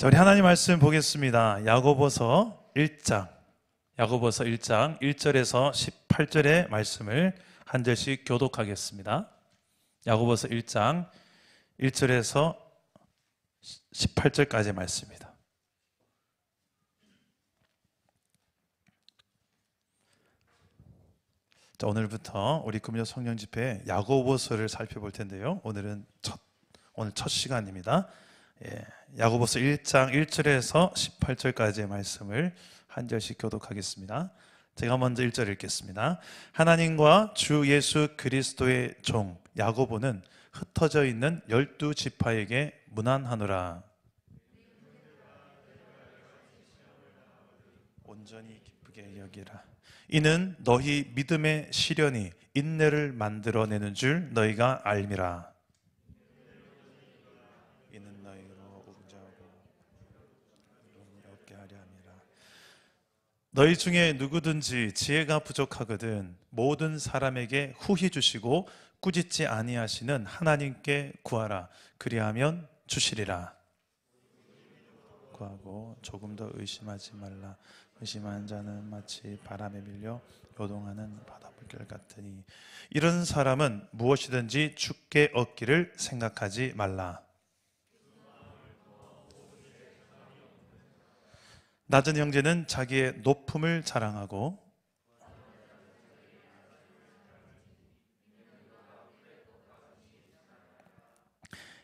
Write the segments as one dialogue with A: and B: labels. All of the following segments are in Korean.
A: 자, 우리 하나님 말씀 보겠습니다. 야고보서 1장 1절에서 18절의 말씀을 한 절씩 교독하겠습니다. 야고보서 1장 1절에서 18절까지의 말씀입니다. 자, 오늘부터 우리 금요 성령 집회 야고보서를 살펴볼 텐데요. 오늘 첫 시간입니다. 야고보서 1장 1절에서 18절까지의 말씀을 한 절씩 교독하겠습니다. 제가 먼저 1절 읽겠습니다. 하나님과 주 예수 그리스도의 종 야고보는 흩어져 있는 12지파에게 문안하노라. 온전히 기쁘게 여기라. 이는 너희 믿음의 시련이 인내를 만들어내는 줄 너희가 알미라. 이는 너희로 웅자하고 얻게 하려 함이라. 너희 중에 누구든지 지혜가 부족하거든 모든 사람에게 후히 주시고 꾸짖지 아니하시는 하나님께 구하라. 그리하면 주시리라. 구하고 조금 더 의심하지 말라. 의심한 자는 마치 바람에 밀려 요동하는 바닷물결 같으니 이런 사람은 무엇이든지 주께 얻기를 생각하지 말라. 낮은 형제는 자기의 높음을 자랑하고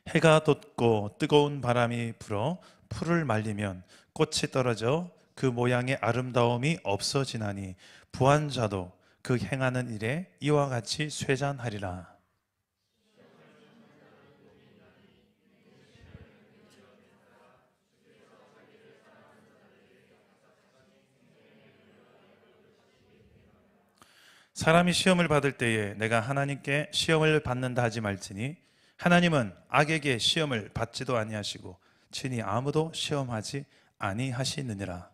A: 해가 돋고 뜨거운 바람이 불어 풀을 말리면 꽃이 떨어져 그 모양의 아름다움이 없어지나니 부한 자도 그 행하는 일에 이와 같이 쇠잔하리라. 사람이 시험을 받을 때에 내가 하나님께 시험을 받는다 하지 말지니 하나님은 악에게 시험을 받지도 아니하시고 친히 아무도 시험하지 아니하시느니라.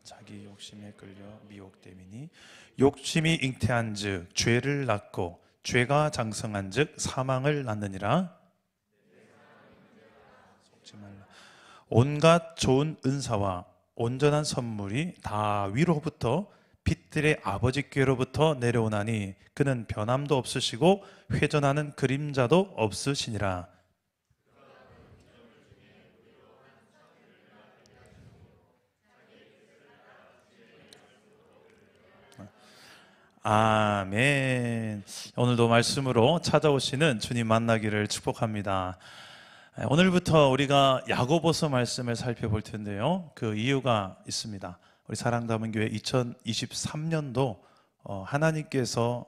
A: 자기 욕심에 끌려 미혹됨이니 욕심이 잉태한즉 죄를 낳고 죄가 장성한즉 사망을 낳느니라. 속지 말라. 온갖 좋은 은사와 온전한 선물이 다 위로부터 빛들의 아버지께로부터 내려오나니 그는 변함도 없으시고 회전하는 그림자도 없으시니라. 아멘. 오늘도 말씀으로 찾아오시는 주님 만나기를 축복합니다. 오늘부터 우리가 야고보서 말씀을 살펴볼 텐데요. 그 이유가 있습니다. 우리 사랑담은 교회 2023년도 하나님께서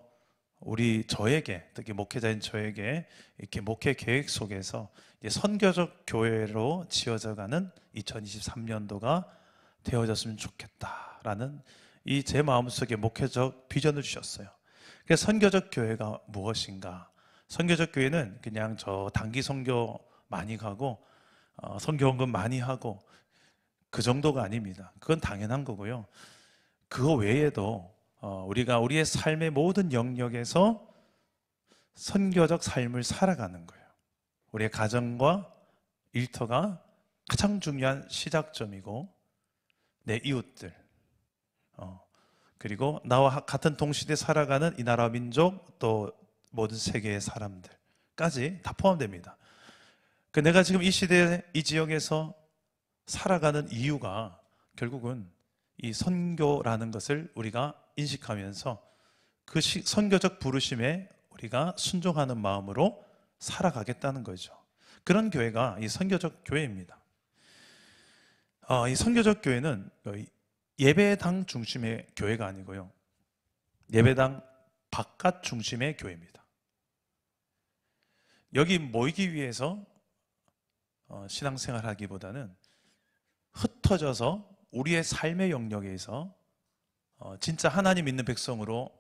A: 저에게, 특히 목회자인 저에게 이렇게 목회 계획 속에서 선교적 교회로 지어져가는 2023년도가 되어졌으면 좋겠다라는 이 제 마음속에 목회적 비전을 주셨어요. 그래서 선교적 교회가 무엇인가? 선교적 교회는 그냥 저 단기 선교 많이 가고 선교 헌금 많이 하고 그 정도가 아닙니다. 그건 당연한 거고요. 그거 외에도 우리가 우리의 삶의 모든 영역에서 선교적 삶을 살아가는 거예요. 우리의 가정과 일터가 가장 중요한 시작점이고 내 이웃들 그리고 나와 같은 동시대에 살아가는 이 나라 민족 또 모든 세계의 사람들까지 다 포함됩니다. 내가 지금 이 시대 이 지역에서 살아가는 이유가 결국은 이 선교라는 것을 우리가 인식하면서 그 선교적 부르심에 우리가 순종하는 마음으로 살아가겠다는 거죠. 그런 교회가 이 선교적 교회입니다. 이 선교적 교회는 예배당 중심의 교회가 아니고요. 예배당 바깥 중심의 교회입니다. 여기 모이기 위해서 신앙생활 하기보다는 흩어져서 우리의 삶의 영역에서 진짜 하나님 믿는 백성으로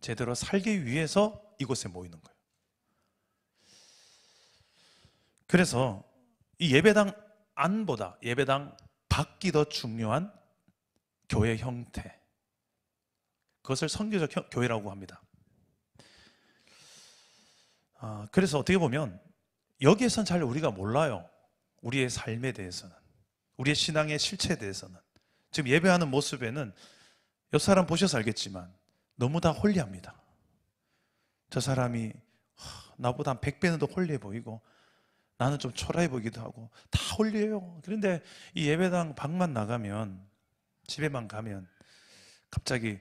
A: 제대로 살기 위해서 이곳에 모이는 거예요. 그래서 이 예배당 안보다 예배당 밖이 더 중요한 교회 형태, 그것을 선교적 교회라고 합니다. 그래서 어떻게 보면 여기에선 잘 우리가 몰라요. 우리의 삶에 대해서는, 우리의 신앙의 실체에 대해서는. 지금 예배하는 모습에는 옆 사람 보셔서 알겠지만 너무 다 홀리합니다. 저 사람이 나보다 한 100배는 더 홀리해 보이고 나는 좀 초라해 보이기도 하고 다 홀리해요. 그런데 이 예배당 밖만 나가면, 집에만 가면 갑자기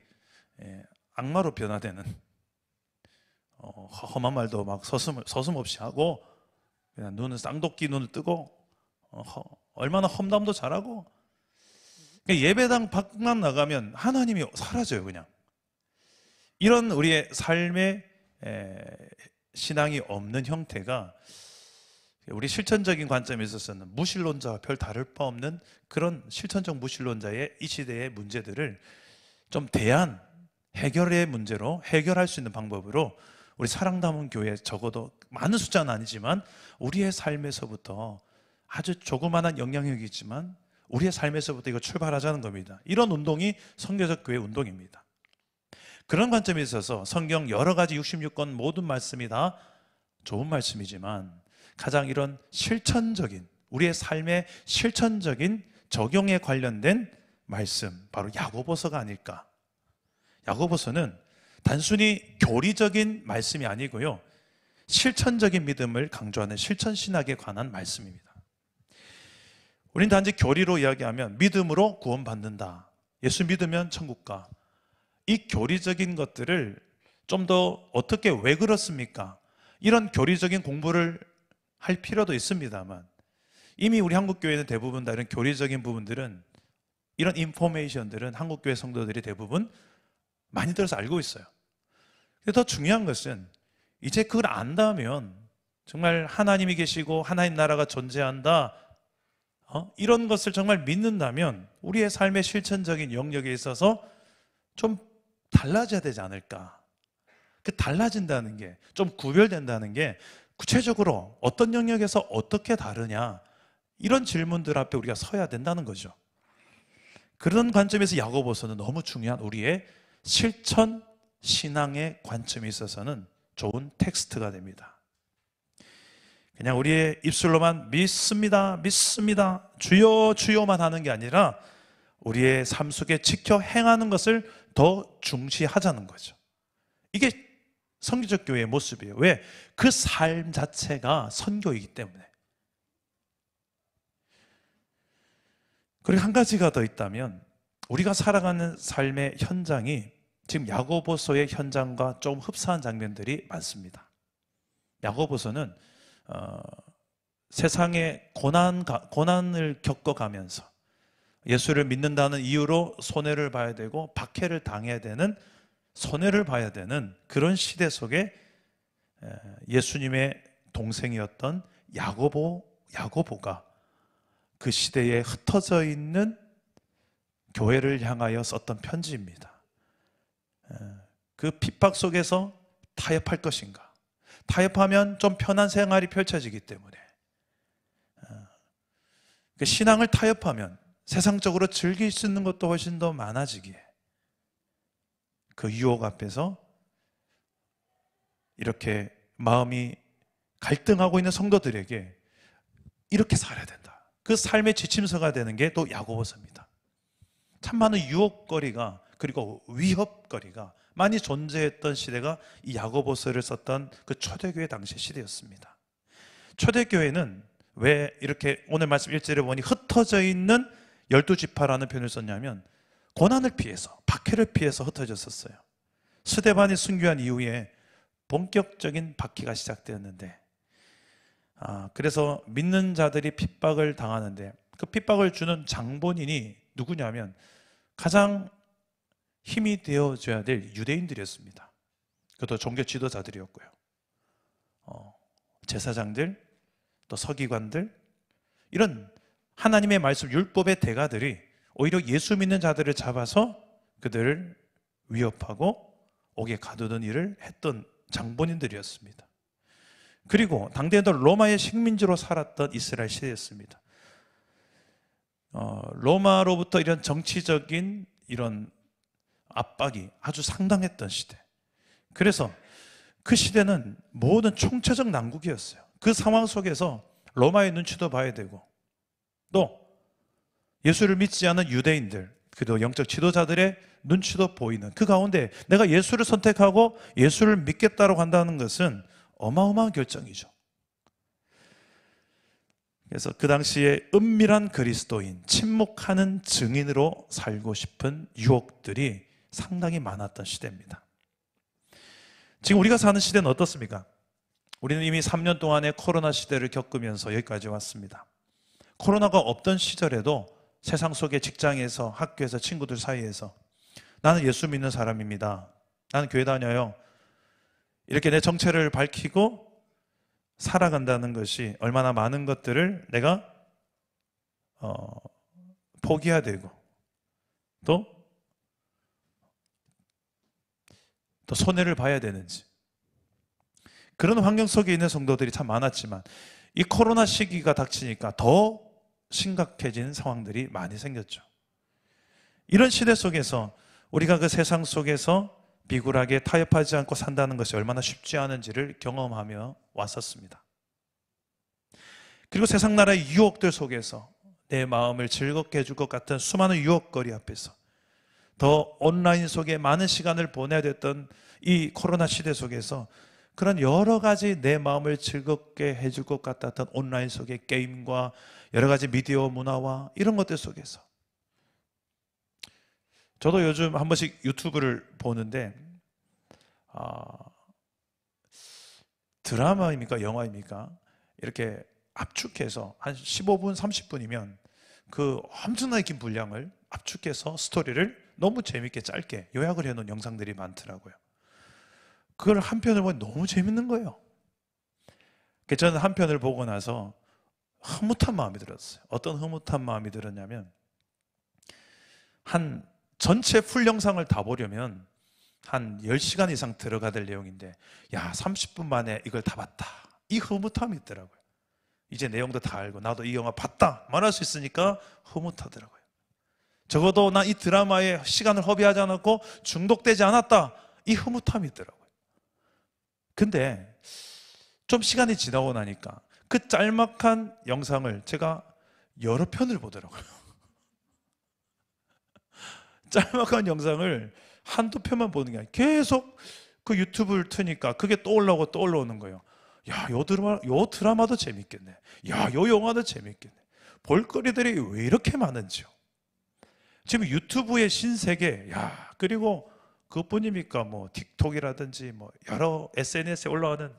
A: 악마로 변화되는, 험한 말도 막 서슴없이 하고, 그냥 눈은 쌍도끼 눈을 뜨고, 얼마나 험담도 잘하고. 예배당 밖만 나가면 하나님이 사라져요. 그냥 이런 우리의 삶의 신앙이 없는 형태가 우리 실천적인 관점에 있어서는 무신론자와 별 다를 바 없는 그런 실천적 무신론자의 이 시대의 문제들을 좀 해결의 문제로 해결할 수 있는 방법으로 우리 사랑담은 교회, 적어도 많은 숫자는 아니지만 우리의 삶에서부터 아주 조그마한 영향력이 있지만 우리의 삶에서부터 이거 출발하자는 겁니다. 이런 운동이 선교적 교회 운동입니다. 그런 관점에 있어서 성경 여러 가지 66권 모든 말씀이 다 좋은 말씀이지만 가장 이런 실천적인, 우리의 삶의 실천적인 적용에 관련된 말씀, 바로 야고보서가 아닐까. 야고보서는 단순히 교리적인 말씀이 아니고요, 실천적인 믿음을 강조하는 실천신학에 관한 말씀입니다. 우린 단지 교리로 이야기하면 믿음으로 구원받는다, 예수 믿으면 천국 가, 이 교리적인 것들을 좀 더 어떻게, 왜 그렇습니까? 이런 교리적인 공부를 할 필요도 있습니다만 이미 우리 한국교회는 대부분 다 이런 교리적인 부분들은, 이런 인포메이션들은 한국교회 성도들이 대부분 많이 들어서 알고 있어요. 근데 더 중요한 것은 이제 그걸 안다면 정말 하나님이 계시고 하나님 나라가 존재한다, 이런 것을 정말 믿는다면 우리의 삶의 실천적인 영역에 있어서 좀 달라져야 되지 않을까. 그 달라진다는 게, 좀 구별된다는 게 구체적으로 어떤 영역에서 어떻게 다르냐, 이런 질문들 앞에 우리가 서야 된다는 거죠. 그런 관점에서 야고보서는 너무 중요한 우리의 실천 신앙의 관점에 있어서는 좋은 텍스트가 됩니다. 그냥 우리의 입술로만 믿습니다, 믿습니다, 주여 주여만 하는 게 아니라 우리의 삶 속에 지켜 행하는 것을 더 중시하자는 거죠. 이게 선교적 교회의 모습이에요. 왜? 그 삶 자체가 선교이기 때문에. 그리고 한 가지가 더 있다면, 우리가 살아가는 삶의 현장이 지금 야고보서의 현장과 좀 흡사한 장면들이 많습니다. 야고보서는 세상의 고난을 겪어가면서 예수를 믿는다는 이유로 손해를 봐야 되고 박해를 당해야 되는, 손해를 봐야 되는 그런 시대 속에 예수님의 동생이었던 야고보가 그 시대에 흩어져 있는 교회를 향하여 썼던 편지입니다. 그 핍박 속에서 타협할 것인가? 타협하면 좀 편한 생활이 펼쳐지기 때문에, 그 신앙을 타협하면 세상적으로 즐길 수 있는 것도 훨씬 더 많아지기에, 그 유혹 앞에서 이렇게 마음이 갈등하고 있는 성도들에게 이렇게 살아야 된다, 그 삶의 지침서가 되는 게 또 야고보서입니다. 참 많은 유혹거리가, 그리고 위협거리가 많이 존재했던 시대가 이 야고보서를 썼던 그 초대교회 당시 시대였습니다. 초대교회는 왜 이렇게 오늘 말씀 1절에 보니 흩어져 있는 12지파라는 표현을 썼냐면, 고난을 피해서, 박해를 피해서 흩어졌었어요. 스데반이 순교한 이후에 본격적인 박해가 시작되었는데, 그래서 믿는 자들이 핍박을 당하는데, 그 핍박을 주는 장본인이 누구냐면 가장 힘이 되어줘야 될 유대인들이었습니다. 그것도 종교 지도자들이었고요. 제사장들, 또 서기관들, 이런 하나님의 말씀 율법의 대가들이 오히려 예수 믿는 자들을 잡아서 그들을 위협하고 옥에 가두던 일을 했던 장본인들이었습니다. 그리고 당대에도 로마의 식민지로 살았던 이스라엘 시대였습니다. 로마로부터 이런 정치적인 이런 압박이 아주 상당했던 시대. 그래서 그 시대는 모든 총체적 난국이었어요. 그 상황 속에서 로마의 눈치도 봐야 되고, 또 예수를 믿지 않은 유대인들, 그리고 영적 지도자들의 눈치도 보이는 그 가운데 내가 예수를 선택하고 예수를 믿겠다고 한다는 것은 어마어마한 결정이죠. 그래서 그 당시에 은밀한 그리스도인, 침묵하는 증인으로 살고 싶은 유혹들이 상당히 많았던 시대입니다. 지금 우리가 사는 시대는 어떻습니까? 우리는 이미 3년 동안의 코로나 시대를 겪으면서 여기까지 왔습니다. 코로나가 없던 시절에도 세상 속의 직장에서, 학교에서, 친구들 사이에서 나는 예수 믿는 사람입니다, 나는 교회 다녀요, 이렇게 내 정체를 밝히고 살아간다는 것이 얼마나 많은 것들을 내가 포기해야 되고 또 손해를 봐야 되는지, 그런 환경 속에 있는 성도들이 참 많았지만 이 코로나 시기가 닥치니까 더 심각해진 상황들이 많이 생겼죠. 이런 시대 속에서 우리가 그 세상 속에서 비굴하게 타협하지 않고 산다는 것이 얼마나 쉽지 않은지를 경험하며 왔었습니다. 그리고 세상 나라의 유혹들 속에서 내 마음을 즐겁게 해줄 것 같은 수많은 유혹거리 앞에서 더 온라인 속에 많은 시간을 보내야 됐던 이 코로나 시대 속에서 그런 여러 가지 내 마음을 즐겁게 해줄 것 같았던 온라인 속의 게임과 여러 가지 미디어 문화와 이런 것들 속에서 저도 요즘 한 번씩 유튜브를 보는데 드라마입니까? 영화입니까? 이렇게 압축해서 한 15분, 30분이면 그 엄청나게 긴 분량을 압축해서 스토리를 너무 재밌게 짧게 요약을 해놓은 영상들이 많더라고요. 그걸 한 편을 보면 너무 재밌는 거예요. 저는 한 편을 보고 나서 흐뭇한 마음이 들었어요. 어떤 흐뭇한 마음이 들었냐면, 한 전체 풀 영상을 다 보려면 한 10시간 이상 들어가야 될 내용인데, 야, 30분 만에 이걸 다 봤다, 이 흐뭇함이 있더라고요. 이제 내용도 다 알고 나도 이 영화 봤다 말할 수 있으니까 흐뭇하더라고요. 적어도 나 이 드라마에 시간을 허비하지 않았고 중독되지 않았다, 이 흐뭇함이 있더라고요. 근데 좀 시간이 지나고 나니까 그 짤막한 영상을 제가 여러 편을 보더라고요. 짤막한 영상을 한두 편만 보는 게 아니라 계속 그 유튜브를 트니까 그게 떠올라오는 거예요. 야, 요 드라마도 재밌겠네. 야, 요 영화도 재밌겠네. 볼거리들이 왜 이렇게 많은지요. 지금 유튜브의 신세계, 야, 그리고 그것뿐입니까? 뭐 틱톡이라든지 뭐 여러 SNS에 올라오는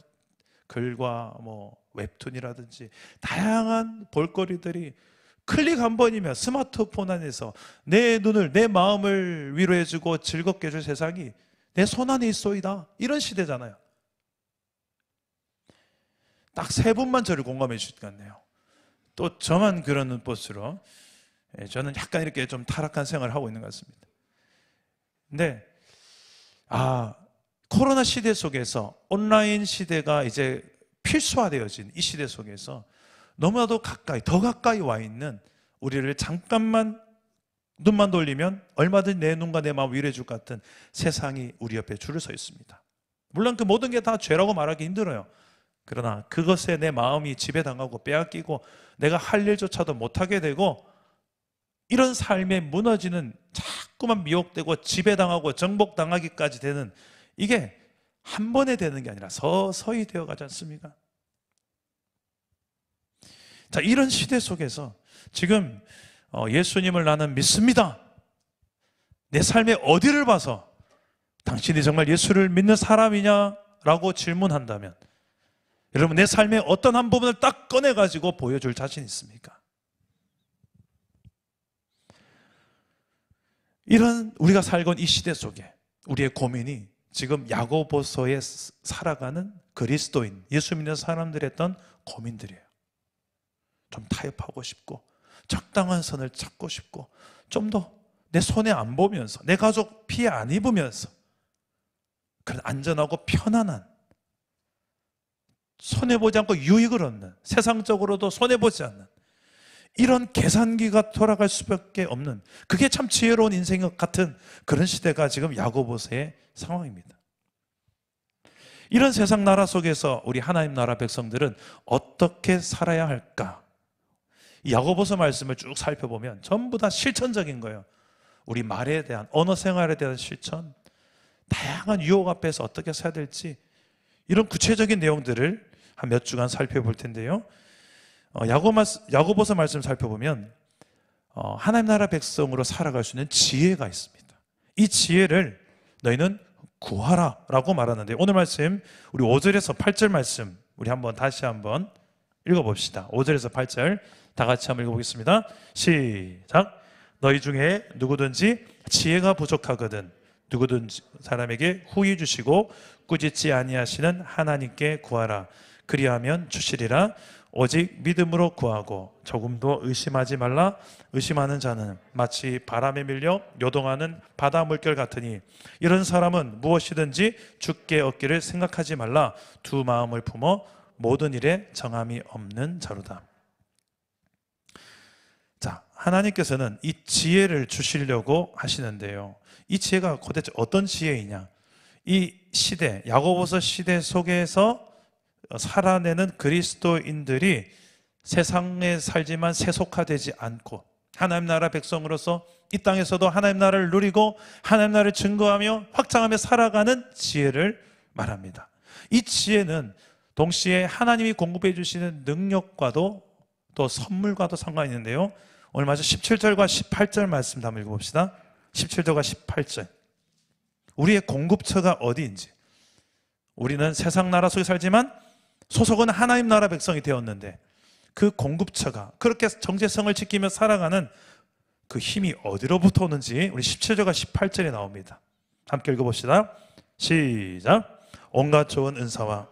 A: 글과 뭐 웹툰이라든지 다양한 볼거리들이 클릭 한 번이면 스마트폰 안에서 내 눈을, 내 마음을 위로해주고 즐겁게 해줄 세상이 내 손 안에 있소이다, 이런 시대잖아요. 딱 세 분만 저를 공감해 주실 것 같네요. 또 저만 그런 눈빛으로, 저는 약간 이렇게 좀 타락한 생활을 하고 있는 것 같습니다. 근데 코로나 시대 속에서 온라인 시대가 이제 필수화되어진 이 시대 속에서 너무나도 가까이, 더 가까이 와 있는 우리를 잠깐만 눈만 돌리면 얼마든지 내 눈과 내 마음을 위로해 줄 것 같은 세상이 우리 옆에 줄을 서 있습니다. 물론 그 모든 게 다 죄라고 말하기 힘들어요. 그러나 그것에 내 마음이 지배당하고 빼앗기고 내가 할 일조차도 못하게 되고 이런 삶에 무너지는, 자꾸만 미혹되고 지배당하고 정복당하기까지 되는, 이게 한 번에 되는 게 아니라 서서히 되어가지 않습니까? 자, 이런 시대 속에서 지금 예수님을 나는 믿습니다, 내 삶의 어디를 봐서 당신이 정말 예수를 믿는 사람이냐라고 질문한다면, 여러분, 내 삶의 어떤 한 부분을 딱 꺼내가지고 보여줄 자신 있습니까? 이런 우리가 살고 있는 이 시대 속에 우리의 고민이 지금 야고보서에 살아가는 그리스도인, 예수 믿는 사람들의 했던 고민들이에요. 좀 타협하고 싶고 적당한 선을 찾고 싶고 좀 더 내 손해 안 보면서, 내 가족 피해 안 입으면서 그런 안전하고 편안한, 손해보지 않고 유익을 얻는, 세상적으로도 손해보지 않는 이런 계산기가 돌아갈 수밖에 없는, 그게 참 지혜로운 인생 같은 그런 시대가 지금 야고보서의 상황입니다. 이런 세상 나라 속에서 우리 하나님 나라 백성들은 어떻게 살아야 할까? 이 야고보서 말씀을 쭉 살펴보면 전부 다 실천적인 거예요. 우리 말에 대한, 언어 생활에 대한 실천, 다양한 유혹 앞에서 어떻게 살아야 될지, 이런 구체적인 내용들을 한 몇 주간 살펴볼 텐데요. 야고보서 말씀 살펴보면 하나님 나라 백성으로 살아갈 수 있는 지혜가 있습니다. 이 지혜를 너희는 구하라 라고 말하는데, 오늘 말씀 우리 5절에서 8절 말씀 우리 다시 한번 읽어봅시다. 5절에서 8절 다 같이 한번 읽어보겠습니다. 시작. 너희 중에 누구든지 지혜가 부족하거든 누구든지 사람에게 후히 주시고 꾸짖지 아니하시는 하나님께 구하라. 그리하면 주시리라. 오직 믿음으로 구하고 조금도 의심하지 말라. 의심하는 자는 마치 바람에 밀려 요동하는 바다 물결 같으니 이런 사람은 무엇이든지 주께 얻기를 생각하지 말라. 두 마음을 품어 모든 일에 정함이 없는 자로다. 자, 하나님께서는 이 지혜를 주시려고 하시는데요, 이 지혜가 도대체 어떤 지혜이냐? 이 시대, 야고보서 시대 속에서 살아내는 그리스도인들이 세상에 살지만 세속화되지 않고 하나님 나라 백성으로서 이 땅에서도 하나님 나라를 누리고 하나님 나라를 증거하며 확장하며 살아가는 지혜를 말합니다. 이 지혜는 동시에 하나님이 공급해 주시는 능력과도 또 선물과도 상관이 있는데요, 오늘 마저 17절과 18절 말씀 한번 읽어봅시다. 17절과 18절. 우리의 공급처가 어디인지, 우리는 세상 나라 속에 살지만 소속은 하나님 나라 백성이 되었는데 그 공급처가 그렇게 정체성을 지키며 살아가는 그 힘이 어디로부터 오는지 우리 17절과 18절에 나옵니다. 함께 읽어봅시다. 시작. 온갖 좋은 은사와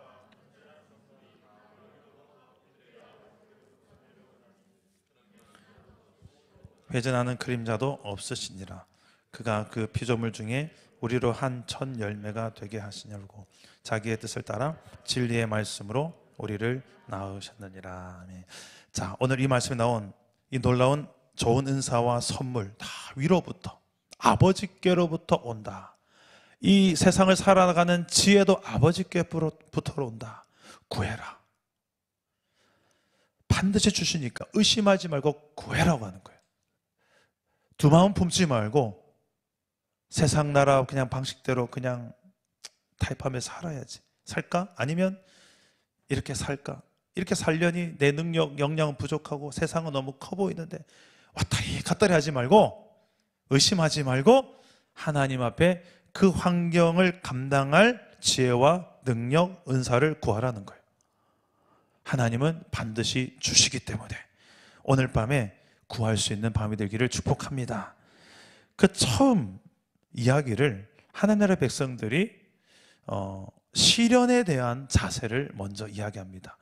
A: 회전하는 그림자도 없으시니라. 그가 그 피조물 중에 우리로 한 첫 열매가 되게 하시냐고 자기의 뜻을 따라 진리의 말씀으로 우리를 낳으셨느니라. 아멘. 자, 오늘 이 말씀에 나온 이 놀라운 좋은 은사와 선물 다 위로부터, 아버지께로부터 온다. 이 세상을 살아가는 지혜도 아버지께부터 온다. 구해라. 반드시 주시니까 의심하지 말고 구해라고 하는 거예요. 두 마음 품지 말고 세상 나라 그냥 방식대로 그냥 타입하며 살아야지. 살까? 아니면 이렇게 살까? 이렇게 살려니 내 능력, 역량은 부족하고 세상은 너무 커 보이는데 왔다리 갔다리 하지 말고, 의심하지 말고 하나님 앞에 그 환경을 감당할 지혜와 능력, 은사를 구하라는 거예요. 하나님은 반드시 주시기 때문에 오늘 밤에 구할 수 있는 밤이 되기를 축복합니다. 그 처음 이야기를 하나님 나라 백성들이 시련에 대한 자세를 먼저 이야기합니다.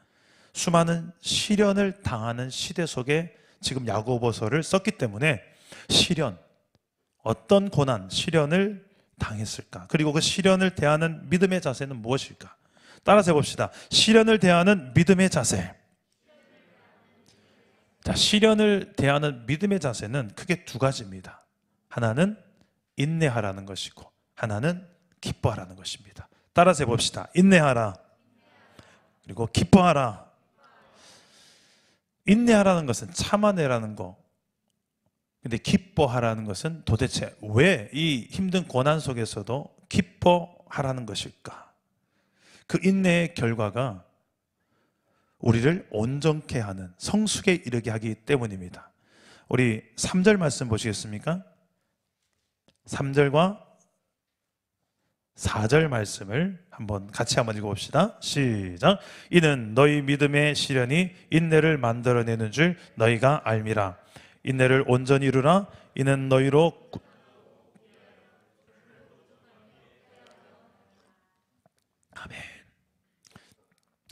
A: 수많은 시련을 당하는 시대 속에 지금 야고보서를 썼기 때문에 시련, 어떤 고난, 시련을 당했을까? 그리고 그 시련을 대하는 믿음의 자세는 무엇일까? 따라서 해봅시다. 시련을 대하는 믿음의 자세. 자, 시련을 대하는 믿음의 자세는 크게 두 가지입니다. 하나는 인내하라는 것이고 하나는 기뻐하라는 것입니다. 따라서 해봅시다. 인내하라. 그리고 기뻐하라. 인내하라는 것은 참아내라는 거. 근데 기뻐하라는 것은 도대체 왜 이 힘든 고난 속에서도 기뻐하라는 것일까? 그 인내의 결과가 우리를 온전케 하는 성숙에 이르게 하기 때문입니다. 우리 3절 말씀 보시겠습니까? 3절과 4절 말씀을 같이 한번 읽어봅시다. 시작. 이는 너희 믿음의 시련이 인내를 만들어내는 줄 너희가 알미라. 인내를 온전히 이루라. 이는 너희로 아멘.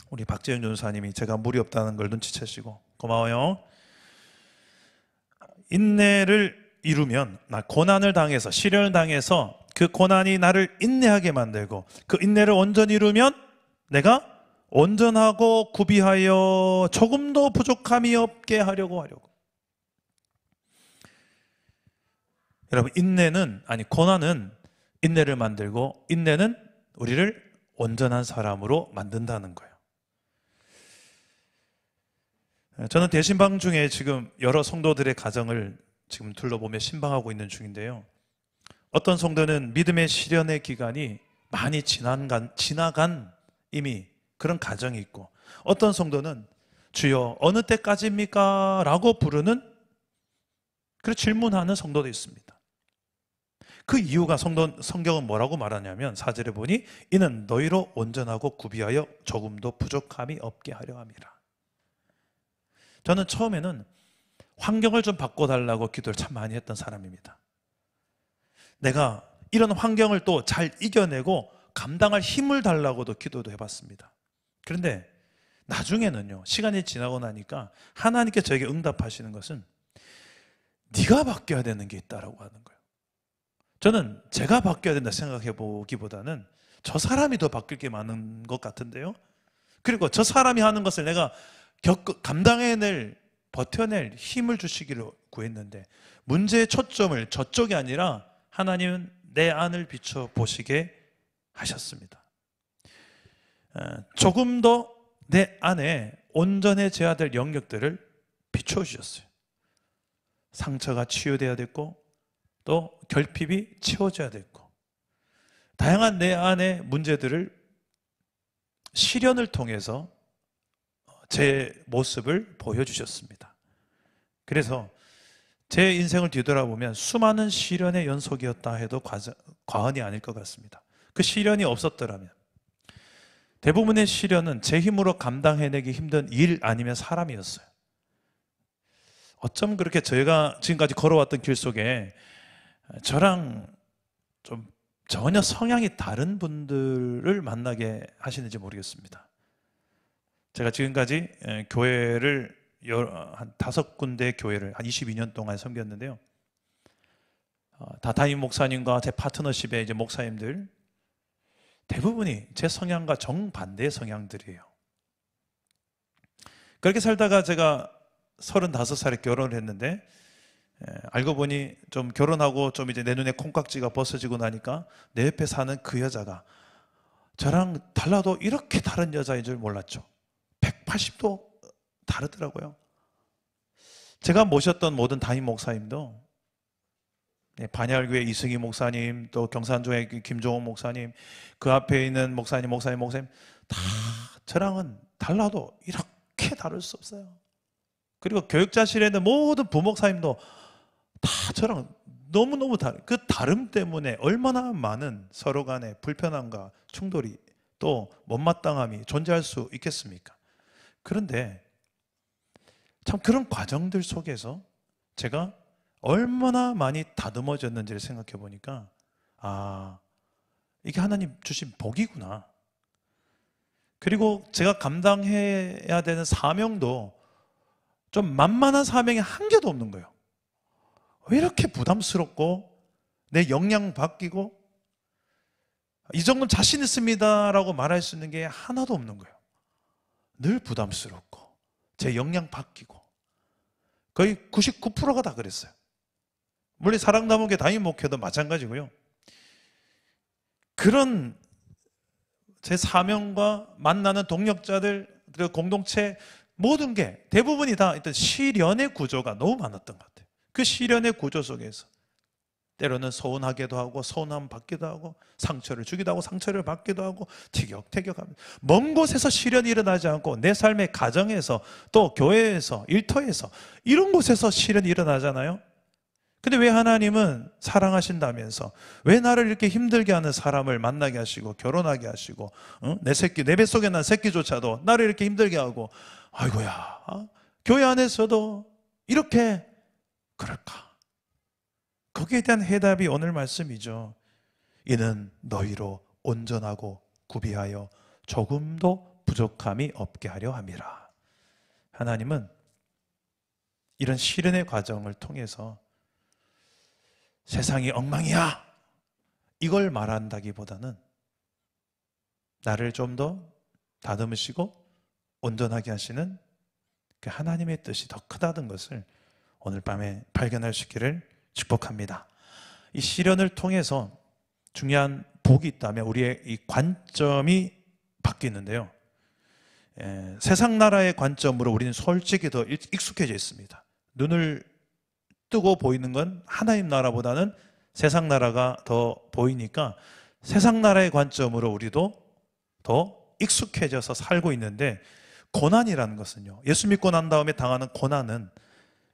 A: 우리 박재윤 전사님이 제가 물이 없다는 걸 눈치채시고 고마워요. 인내를 이루면, 나 고난을 당해서, 시련을 당해서 그 고난이 나를 인내하게 만들고 그 인내를 온전히 이루면 내가 온전하고 구비하여 조금도 부족함이 없게 하려고. 여러분, 고난은 인내를 만들고 인내는 우리를 온전한 사람으로 만든다는 거예요. 저는 대신방 중에 지금 여러 성도들의 가정을 지금 둘러보며 신방하고 있는 중인데요. 어떤 성도는 믿음의 시련의 기간이 많이 지나간 이미 그런 가정이 있고, 어떤 성도는 주여 어느 때까지입니까? 라고 부르는, 그런 질문하는 성도도 있습니다. 그 이유가 성경은 뭐라고 말하냐면 4절에 보니 이는 너희로 온전하고 구비하여 조금도 부족함이 없게 하려 함이라. 저는 처음에는 환경을 좀 바꿔달라고 기도를 참 많이 했던 사람입니다. 내가 이런 환경을 또 잘 이겨내고 감당할 힘을 달라고도 기도도 해봤습니다. 그런데 나중에는요, 시간이 지나고 나니까 하나님께 저에게 응답하시는 것은 네가 바뀌어야 되는 게 있다라고 하는 거예요. 저는 제가 바뀌어야 된다 생각해 보기보다는 저 사람이 더 바뀔 게 많은 것 같은데요. 그리고 저 사람이 하는 것을 내가 감당해낼, 버텨낼 힘을 주시기를 구했는데, 문제의 초점을 저쪽이 아니라 하나님은 내 안을 비춰보시게 하셨습니다. 조금 더 내 안에 온전해져야 될 영역들을 비춰주셨어요. 상처가 치유돼야 됐고, 또 결핍이 채워져야 됐고, 다양한 내 안의 문제들을 시련을 통해서 제 모습을 보여주셨습니다. 그래서 제 인생을 뒤돌아보면 수많은 시련의 연속이었다 해도 과언이 아닐 것 같습니다. 그 시련이 없었더라면 대부분의 시련은 제 힘으로 감당해내기 힘든 일 아니면 사람이었어요. 어쩜 그렇게 저희가 지금까지 걸어왔던 길 속에 저랑 좀 전혀 성향이 다른 분들을 만나게 하시는지 모르겠습니다. 제가 지금까지 교회를 한 5군데 교회를 한 22년 동안 섬겼는데요. 다 담임 목사님과 제 파트너십의 이제 목사님들 대부분이 제 성향과 정반대의 성향들이에요. 그렇게 살다가 제가 35살에 결혼을 했는데, 알고 보니 좀 결혼하고 좀 이제 내 눈에 콩깍지가 벗어지고 나니까 내 옆에 사는 그 여자가 저랑 달라도 이렇게 다른 여자인 줄 몰랐죠. 180도 다르더라고요. 제가 모셨던 모든 담임 목사님도 반야교회 이승희 목사님, 또 경산조회 김종호 목사님, 그 앞에 있는 목사님 다 저랑은 달라도 이렇게 다를 수 없어요. 그리고 교육자실에 있는 모든 부목사님도 다 저랑 너무너무 다른, 그 다름 때문에 얼마나 많은 서로 간의 불편함과 충돌이, 또 못마땅함이 존재할 수 있겠습니까? 그런데 참 그런 과정들 속에서 제가 얼마나 많이 다듬어졌는지를 생각해 보니까, 이게 하나님 주신 복이구나. 그리고 제가 감당해야 되는 사명도 좀 만만한 사명이 한 개도 없는 거예요. 왜 이렇게 부담스럽고 내 역량 바뀌고 이 정도는 자신 있습니다라고 말할 수 있는 게 하나도 없는 거예요. 늘 부담스럽고 제 역량 바뀌고, 거의 99%가 다 그랬어요. 물론 사랑나무교회 담임 목회도 마찬가지고요. 그런 제 사명과 만나는 동력자들, 그리고 공동체 모든 게 대부분이 다 일단 시련의 구조가 너무 많았던 것 같아요. 그 시련의 구조 속에서 때로는 서운하기도 하고 서운함 받기도 하고 상처를 주기도 하고 상처를 받기도 하고 티격태격합니다. 먼 곳에서 시련이 일어나지 않고 내 삶의 가정에서, 또 교회에서, 일터에서, 이런 곳에서 시련이 일어나잖아요. 근데 왜 하나님은 사랑하신다면서 왜 나를 이렇게 힘들게 하는 사람을 만나게 하시고 결혼하게 하시고, 내 새끼, 내 뱃속에 난 새끼조차도 나를 이렇게 힘들게 하고, 아이고야, 교회 안에서도 이렇게 그럴까? 거기에 대한 해답이 오늘 말씀이죠. 이는 너희로 온전하고 구비하여 조금도 부족함이 없게 하려 함이라. 하나님은 이런 시련의 과정을 통해서 세상이 엉망이야, 이걸 말한다기보다는 나를 좀 더 다듬으시고 온전하게 하시는 그 하나님의 뜻이 더 크다는 것을 오늘 밤에 발견할 수 있기를 축복합니다. 이 시련을 통해서 중요한 복이 있다면 우리의 이 관점이 바뀌는데요. 세상 나라의 관점으로 우리는 솔직히 더 익숙해져 있습니다. 눈을 뜨고 보이는 건 하나님 나라보다는 세상 나라가 더 보이니까 세상 나라의 관점으로 우리도 더 익숙해져서 살고 있는데, 고난이라는 것은요, 예수 믿고 난 다음에 당하는 고난은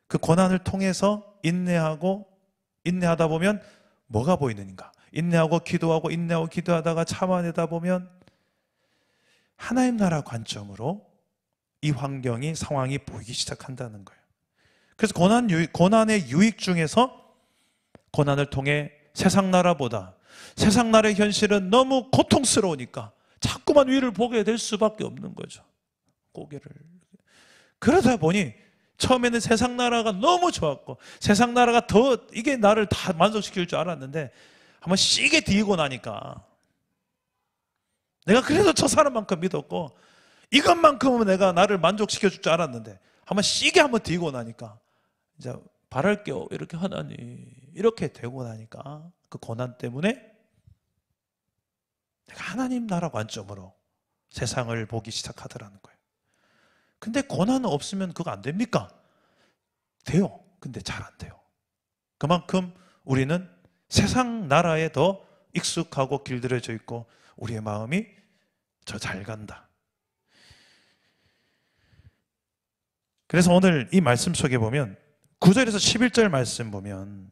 A: 그 고난을 통해서 인내하다 보면 뭐가 보이는가? 인내하고 기도하다가 참아내다 보면 하나님 나라 관점으로 이 상황이 보이기 시작한다는 거예요. 그래서 고난의 유익 중에서 고난을 통해 세상 나라의 현실은 너무 고통스러우니까 자꾸만 위를 보게 될 수밖에 없는 거죠. 고개를. 그러다 보니 처음에는 세상 나라가 너무 좋았고 세상 나라가 이게 나를 다 만족시킬 줄 알았는데 한번 시게 뒤고 나니까, 내가 그래도 저 사람만큼 믿었고 이것만큼은 내가 나를 만족시켜 줄 줄 알았는데 한번 뒤고 나니까 이제 바랄게요 이렇게 하나님 이렇게 되고 나니까 그 고난 때문에 내가 하나님 나라 관점으로 세상을 보기 시작하더라는 거예요. 근데 고난 없으면 그거 안 됩니까? 돼요. 근데 잘 안 돼요. 그만큼 우리는 세상 나라에 더 익숙하고 길들여져 있고 우리의 마음이 저 잘 간다. 그래서 오늘 이 말씀 속에 보면 9절에서 11절 말씀 보면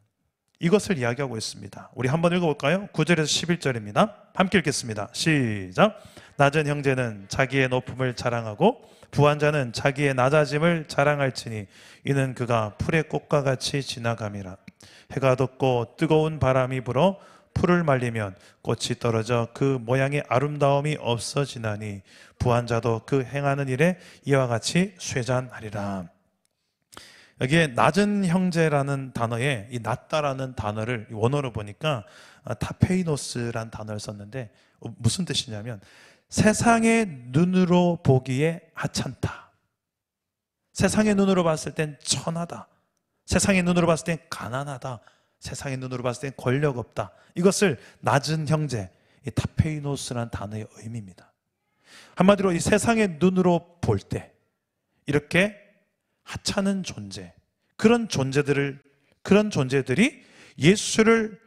A: 이것을 이야기하고 있습니다. 우리 한번 읽어볼까요? 9절에서 11절입니다. 함께 읽겠습니다. 시작. 낮은 형제는 자기의 높음을 자랑하고 부한 자는 자기의 낮아짐을 자랑할지니 이는 그가 풀의 꽃과 같이 지나감이라. 해가 돋고 뜨거운 바람이 불어 풀을 말리면 꽃이 떨어져 그 모양의 아름다움이 없어지나니 부한 자도 그 행하는 일에 이와 같이 쇠잔하리라. 여기에 낮은 형제라는 단어에 이 낮다라는 단어를 원어로 보니까 타페이노스라는 단어를 썼는데 무슨 뜻이냐면 세상의 눈으로 보기에 하찮다, 세상의 눈으로 봤을 땐 천하다, 세상의 눈으로 봤을 땐 가난하다, 세상의 눈으로 봤을 땐 권력 없다. 이것을 낮은 형제, 이 타페이노스라는 단어의 의미입니다. 한마디로 이 세상의 눈으로 볼 때 이렇게 하찮은 존재, 그런 존재들이 예수를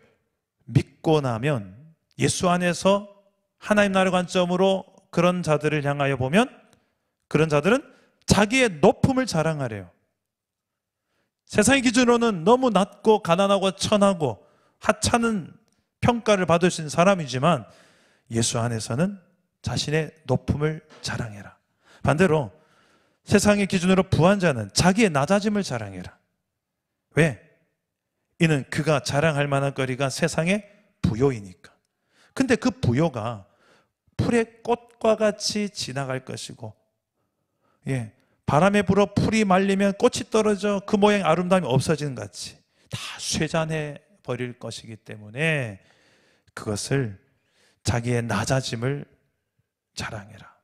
A: 믿고 나면 예수 안에서 하나님 나라의 관점으로 그런 자들을 향하여 보면 그런 자들은 자기의 높음을 자랑하래요. 세상의 기준으로는 너무 낮고 가난하고 천하고 하찮은 평가를 받을 수 있는 사람이지만 예수 안에서는 자신의 높음을 자랑해라. 반대로 세상의 기준으로 부한 자는 자기의 낮아짐을 자랑해라. 왜? 이는 그가 자랑할 만한 거리가 세상의 부요이니까. 근데 그 부요가 풀의 꽃과 같이 지나갈 것이고, 바람에 불어 풀이 말리면 꽃이 떨어져 그 모양의 아름다움이 없어지는 것 같이 다 쇠잔해 버릴 것이기 때문에 그것을 자기의 낮아짐을 자랑해라.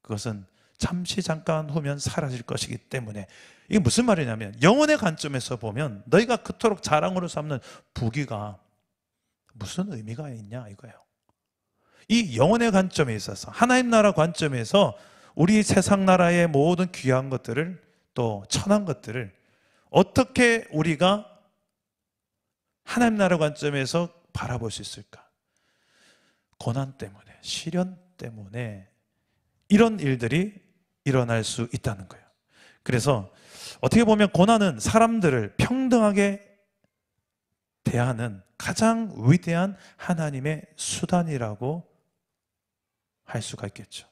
A: 그것은 잠시 잠깐 후면 사라질 것이기 때문에. 이게 무슨 말이냐면 영혼의 관점에서 보면 너희가 그토록 자랑으로 삼는 부귀가 무슨 의미가 있냐 이거예요. 이 영혼의 관점에 있어서 하나님 나라 관점에서 우리 세상 나라의 모든 귀한 것들을 또 천한 것들을 어떻게 우리가 하나님 나라 관점에서 바라볼 수 있을까? 고난 때문에, 시련 때문에 이런 일들이 일어날 수 있다는 거예요. 그래서 어떻게 보면 고난은 사람들을 평등하게 대하는 가장 위대한 하나님의 수단이라고 할 수가 있겠죠.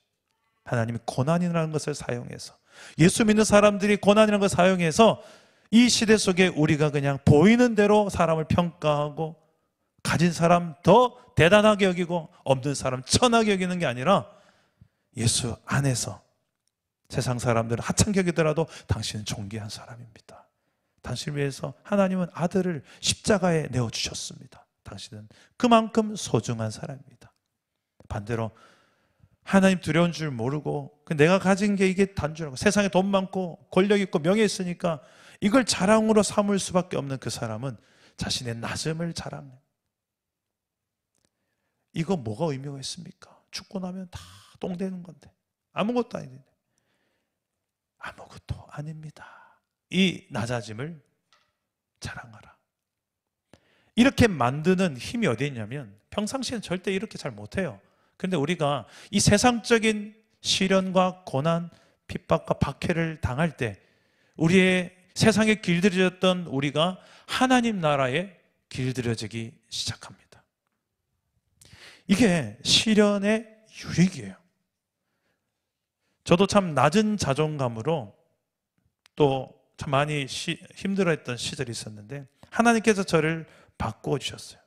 A: 하나님이 고난이라는 것을 사용해서, 예수 믿는 사람들이 고난이라는 것을 사용해서 이 시대 속에 우리가 그냥 보이는 대로 사람을 평가하고 가진 사람 더 대단하게 여기고 없는 사람 천하게 여기는 게 아니라 예수 안에서 세상 사람들은 하찮게 여기더라도 당신은 존귀한 사람입니다. 당신을 위해서 하나님은 아들을 십자가에 내어주셨습니다. 당신은 그만큼 소중한 사람입니다. 반대로 하나님 두려운 줄 모르고 내가 가진 게 이게 단줄하고 세상에 돈 많고 권력 있고 명예 있으니까 이걸 자랑으로 삼을 수밖에 없는 그 사람은 자신의 낮음을 자랑해요. 이거 뭐가 의미가 있습니까? 죽고 나면 다 똥 되는 건데 아무것도 아닌데. 아무것도 아닙니다. 이 낮아짐을 자랑하라. 이렇게 만드는 힘이 어디에 있냐면 평상시에는 절대 이렇게 잘 못해요. 그런데 우리가 이 세상적인 시련과 고난, 핍박과 박해를 당할 때 우리의 세상에 길들여졌던 우리가 하나님 나라에 길들여지기 시작합니다. 이게 시련의 유익이에요. 저도 참 낮은 자존감으로 또 참 많이 힘들어했던 시절이 있었는데 하나님께서 저를 바꿔주셨어요.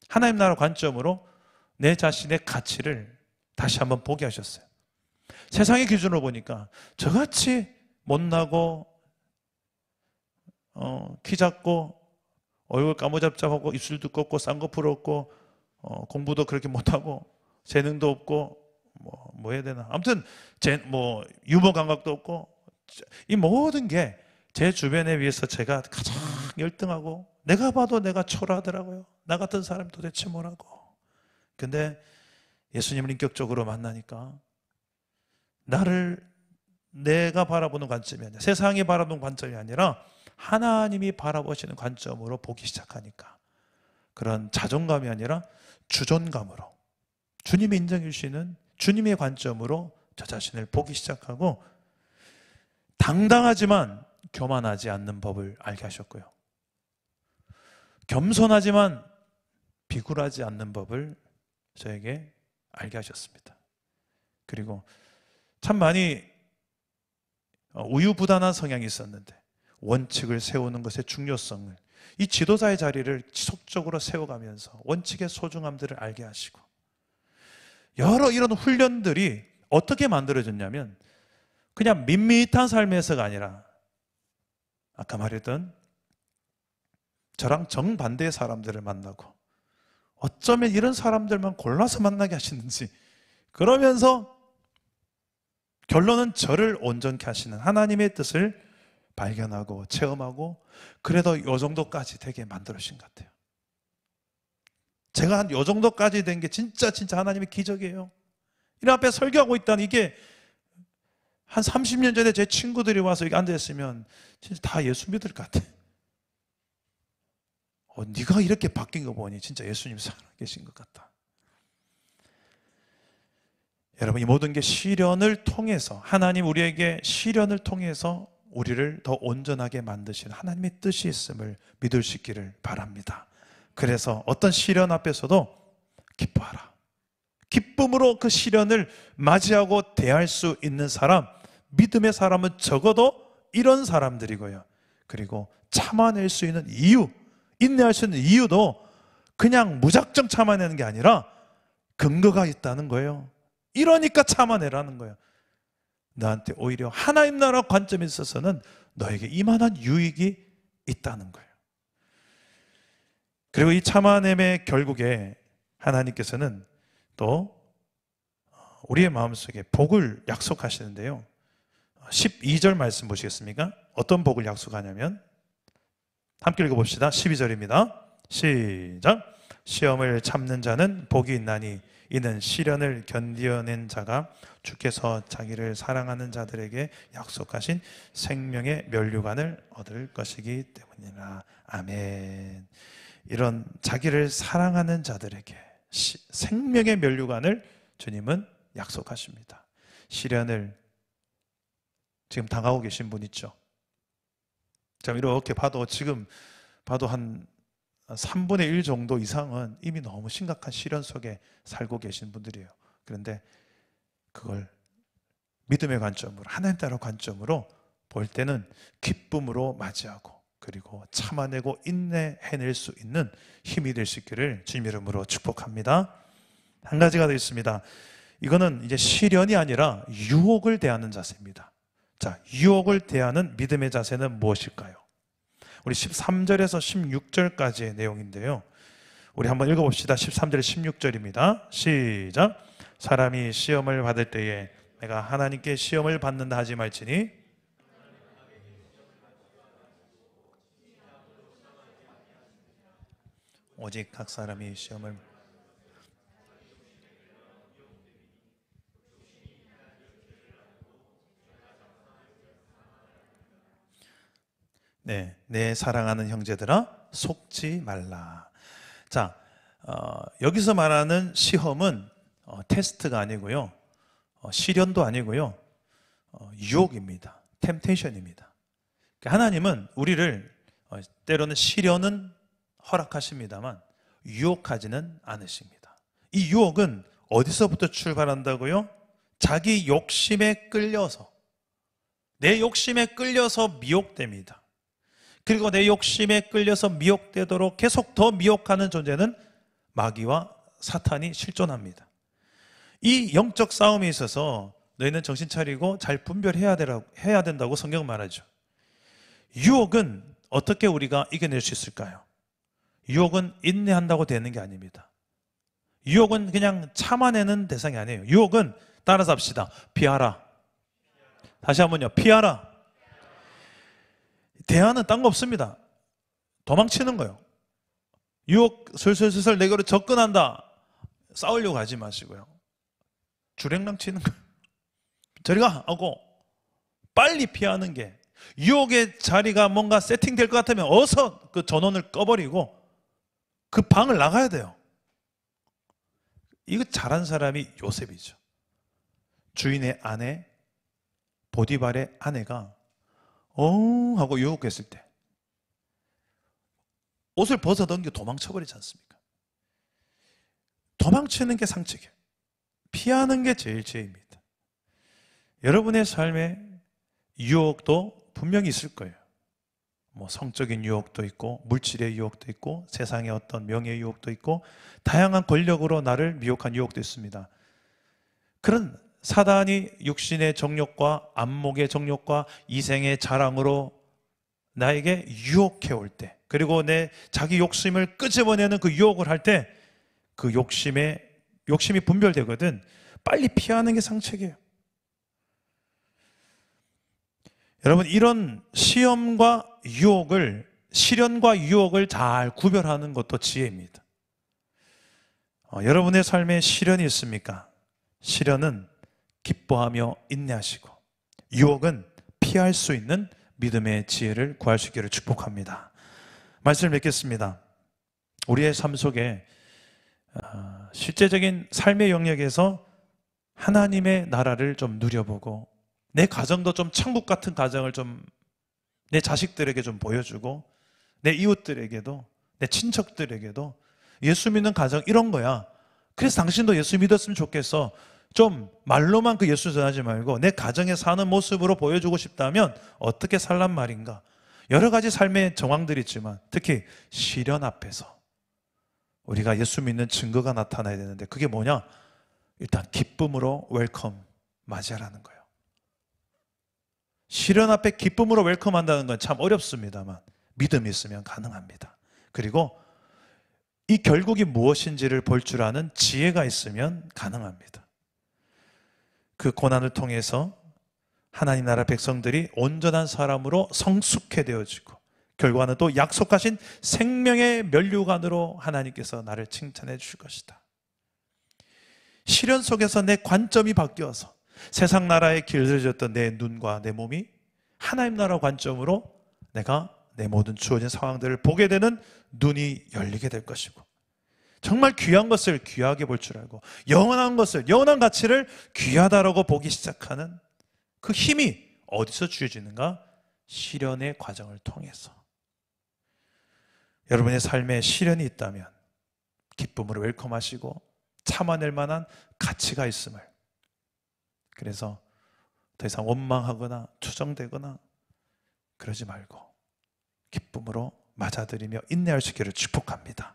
A: 하나님 나라 관점으로 내 자신의 가치를 다시 한번 보게 하셨어요. 세상의 기준으로 보니까 저같이 못나고 키 작고 얼굴 까무잡잡하고 입술도 꺾고 쌍꺼풀 없고 공부도 그렇게 못하고 재능도 없고 뭐 해야 되나 아무튼 유머 감각도 없고 이 모든 게 제 주변에 비해서 제가 가장 열등하고 내가 봐도 내가 초라하더라고요. 나 같은 사람 도대체 뭐라고. 근데 예수님을 인격적으로 만나니까 나를 내가 바라보는 관점이 아니라 세상이 바라보는 관점이 아니라 하나님이 바라보시는 관점으로 보기 시작하니까 그런 자존감이 아니라 주존감으로 주님이 인정해 주시는 주님의 관점으로 저 자신을 보기 시작하고 당당하지만 교만하지 않는 법을 알게 하셨고요. 겸손하지만 비굴하지 않는 법을 저에게 알게 하셨습니다. 그리고 참 많이 우유부단한 성향이 있었는데 원칙을 세우는 것의 중요성을 이 지도자의 자리를 지속적으로 세워가면서 원칙의 소중함들을 알게 하시고 여러 이런 훈련들이 어떻게 만들어졌냐면 그냥 밋밋한 삶에서가 아니라 아까 말했던 저랑 정반대의 사람들을 만나고 어쩌면 이런 사람들만 골라서 만나게 하시는지 그러면서 결론은 저를 온전케 하시는 하나님의 뜻을 발견하고 체험하고 그래도 이 정도까지 되게 만들어주신 것 같아요. 제가 한 이 정도까지 된 게 진짜 하나님의 기적이에요. 이 앞에 설교하고 있다는 이게 한 30년 전에 제 친구들이 와서 여기 앉아있으면 진짜 다 예수 믿을 것 같아. 네가 이렇게 바뀐 거 보니 진짜 예수님 살아계신 것 같다. 여러분 이 모든 게 시련을 통해서 하나님 우리에게 시련을 통해서 우리를 더 온전하게 만드시는 하나님의 뜻이 있음을 믿을 수 있기를 바랍니다. 그래서 어떤 시련 앞에서도 기뻐하라. 기쁨으로 그 시련을 맞이하고 대할 수 있는 사람, 믿음의 사람은 적어도 이런 사람들이고요. 그리고 참아낼 수 있는 이유, 인내할 수 있는 이유도 그냥 무작정 참아내는 게 아니라 근거가 있다는 거예요. 이러니까 참아내라는 거예요. 너한테 오히려 하나님 나라 관점에 있어서는 너에게 이만한 유익이 있다는 거예요. 그리고 이 참아냄의 결국에 하나님께서는 또 우리의 마음속에 복을 약속하시는데요. 12절 말씀 보시겠습니까? 어떤 복을 약속하냐면 함께 읽어봅시다. 12절입니다. 시작. 시험을 참는 자는 복이 있나니 이는 시련을 견디어낸 자가 주께서 자기를 사랑하는 자들에게 약속하신 생명의 면류관을 얻을 것이기 때문이라. 아멘. 이런 자기를 사랑하는 자들에게 생명의 면류관을 주님은 약속하십니다. 시련을 지금 당하고 계신 분 있죠? 자, 이렇게 봐도 지금 봐도 한 3분의 1 정도 이상은 이미 너무 심각한 시련 속에 살고 계신 분들이에요. 그런데 그걸 믿음의 관점으로 하나님 따라 관점으로 볼 때는 기쁨으로 맞이하고 그리고 참아내고 인내해낼 수 있는 힘이 될 수 있기를 주님 이름으로 축복합니다. 한 가지가 더 있습니다. 이거는 이제 시련이 아니라 유혹을 대하는 자세입니다. 자, 유혹을 대하는 믿음의 자세는 무엇일까요? 우리 13절에서 16절까지의 내용인데요. 우리 한번 읽어봅시다. 13절 16절입니다. 시작. 사람이 시험을 받을 때에 내가 하나님께 시험을 받는다 하지 말지니 오직 각 사람이 시험을 네, 내 사랑하는 형제들아 속지 말라. 자, 여기서 말하는 시험은 테스트가 아니고요, 시련도 아니고요, 유혹입니다. 템테이션입니다. 하나님은 우리를 때로는 시련은 허락하십니다만 유혹하지는 않으십니다. 이 유혹은 어디서부터 출발한다고요? 자기 욕심에 끌려서, 내 욕심에 끌려서 미혹됩니다. 그리고 내 욕심에 끌려서 미혹되도록 계속 더 미혹하는 존재는 마귀와 사탄이 실존합니다. 이 영적 싸움에 있어서 너희는 정신 차리고 잘 분별해야 된다고 성경은 말하죠. 유혹은 어떻게 우리가 이겨낼 수 있을까요? 유혹은 인내한다고 되는 게 아닙니다. 유혹은 그냥 참아내는 대상이 아니에요. 유혹은 따라서 합시다. 피하라. 다시 한번요. 피하라. 대안은 딴 거 없습니다. 도망치는 거예요. 유혹 슬슬 내게로 접근한다. 싸우려고 하지 마시고요. 주랭랑 치는 거예요. 저리 가 하고 빨리 피하는 게, 유혹의 자리가 뭔가 세팅될 것 같으면 어서 그 전원을 꺼버리고 그 방을 나가야 돼요. 이거 잘한 사람이 요셉이죠. 주인의 아내, 보디발의 아내가 하고 유혹했을 때 옷을 벗어던겨 도망쳐버리지 않습니까? 도망치는 게 상책이에요. 피하는 게 제일 죄입니다. 여러분의 삶에 유혹도 분명히 있을 거예요. 뭐 성적인 유혹도 있고, 물질의 유혹도 있고, 세상의 어떤 명예의 유혹도 있고, 다양한 권력으로 나를 미혹한 유혹도 있습니다. 그런 사단이 육신의 정욕과 안목의 정욕과 이생의 자랑으로 나에게 유혹해 올 때, 그리고 내 자기 욕심을 끄집어내는 그 유혹을 할 때 그 욕심이 분별되거든. 빨리 피하는 게 상책이에요. 여러분, 이런 시련과 유혹을 잘 구별하는 것도 지혜입니다. 여러분의 삶에 시련이 있습니까? 시련은 기뻐하며 인내하시고, 유혹은 피할 수 있는 믿음의 지혜를 구할 수 있기를 축복합니다. 말씀을 맺겠습니다. 우리의 삶 속에 실제적인 삶의 영역에서 하나님의 나라를 좀 누려보고, 내 가정도 좀 천국 같은 가정을 좀 내 자식들에게 좀 보여주고, 내 이웃들에게도, 내 친척들에게도 예수 믿는 가정 이런 거야. 그래서 당신도 예수 믿었으면 좋겠어. 좀 말로만 그 예수 전하지 말고 내 가정에 사는 모습으로 보여주고 싶다면 어떻게 살란 말인가? 여러 가지 삶의 정황들이 있지만 특히 시련 앞에서 우리가 예수 믿는 증거가 나타나야 되는데, 그게 뭐냐? 일단 기쁨으로 웰컴 맞이하라는 거예요. 시련 앞에 기쁨으로 웰컴한다는 건 참 어렵습니다만 믿음이 있으면 가능합니다. 그리고 이 결국이 무엇인지를 볼 줄 아는 지혜가 있으면 가능합니다. 그 고난을 통해서 하나님 나라 백성들이 온전한 사람으로 성숙해 되어지고, 결과는 또 약속하신 생명의 면류관으로 하나님께서 나를 칭찬해 주실 것이다. 시련 속에서 내 관점이 바뀌어서 세상 나라에 길들여졌던 내 눈과 내 몸이 하나님 나라 관점으로 내가 내 모든 주어진 상황들을 보게 되는 눈이 열리게 될 것이고, 정말 귀한 것을 귀하게 볼 줄 알고, 영원한 것을, 영원한 가치를 귀하다라고 보기 시작하는 그 힘이 어디서 주어지는가? 시련의 과정을 통해서. 여러분의 삶에 시련이 있다면 기쁨으로 웰컴하시고 참아낼 만한 가치가 있음을, 그래서 더 이상 원망하거나 투정되거나 그러지 말고 기쁨으로 맞아들이며 인내할 수 있기를 축복합니다.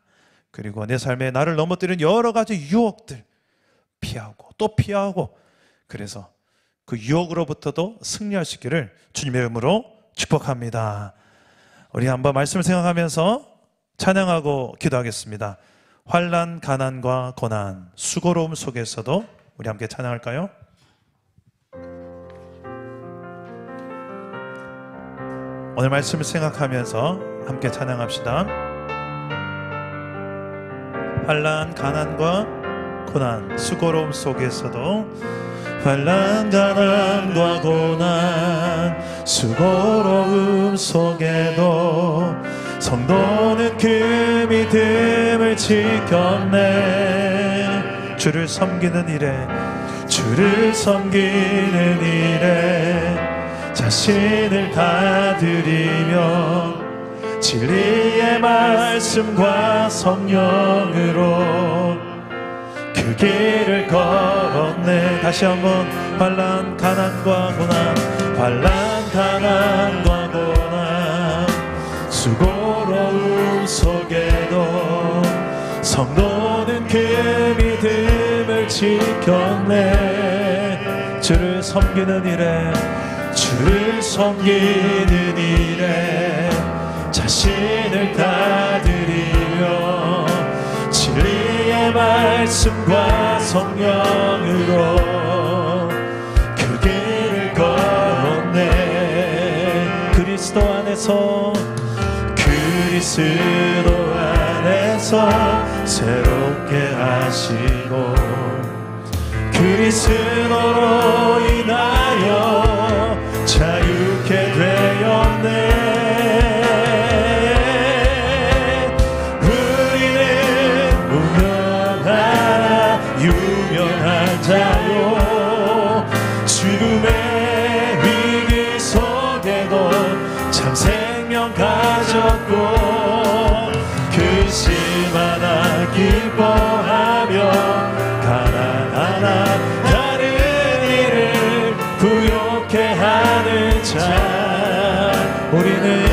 A: 그리고 내 삶에 나를 넘어뜨리는 여러 가지 유혹들 피하고 또 피하고, 그래서 그 유혹으로부터도 승리할 수 있기를 주님의 이름으로 축복합니다. 우리 한번 말씀을 생각하면서 찬양하고 기도하겠습니다. 환난, 가난과 고난, 수고로움 속에서도 우리 함께 찬양할까요? 오늘 말씀을 생각하면서 함께 찬양합시다. 환난, 가난과 고난, 수고로움 속에서도, 환난, 가난과 고난, 수고로움 서러움 속에도 성도는 그 믿음을 지켰네. 주를 섬기는 일에 주를 섬기는 일에 자신을 다 드리며 진리의 말씀과 성령으로 그 길을 걸었네. 다시 한번 환난 가난과 고난, 환난 가난과 고난, 수고로움 속에도 성도는 그 믿음을 지켰네. 주를 섬기는 일에 주를 섬기는 일에 자신을 다 드리며 진리의 말씀과 성령으로 그 길을 걸었네. 그리스도 안에서 그리스도 안에서 새롭게 하시고 그리스도로 인하여 자유케 되었네. 유명한 자요 죽음의 위기 속에도 참 생명 가졌고 근심하나 기뻐하며 가난하나 다른 일을 부욕해 하는 자 우리는